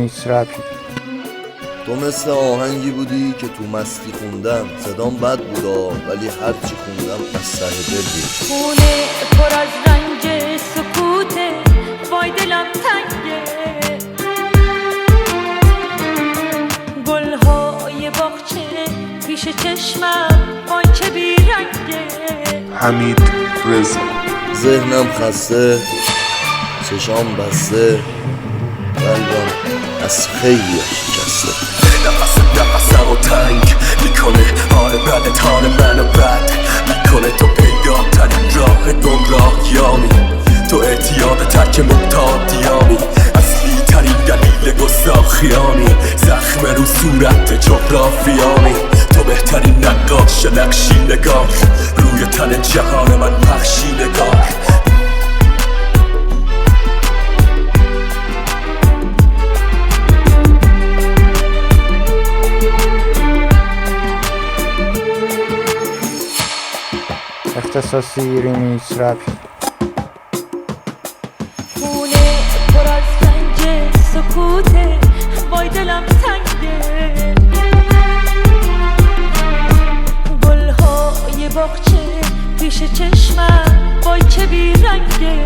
ریمیکس رپی. تو مثل آهنگی بودی که تو مستی خوندم، صدام بد بودا ولی هرچی خوندم از ته دل بود. خونه پر از رنج سکوته، وای دلم تنگه، گلهای باغچه پیش چشمم، وای چه بیرنگه. حمید رضا. ذهنم خسته، چشام بسته، قلبم از خیلی شکسته. نفسم و تنگ میکنه، حال بدت حال منو بد میکنه. تو پیدا ترین راه گمراهیانی، تو اعتیاد ترک معتادیانی، اصلی ترین دلیل گستاخیانی، زخم رو صورت جغرافیانی. تو بهترین نقاش نقشی نگار، روی تن جهان من پخشی نگار. اختصاصی ریمیکس رپی. خونه پر از رنج سکوته، وای دلم تنگه، گلهای باغچه پیش چشمم، وای چه بیرنگه.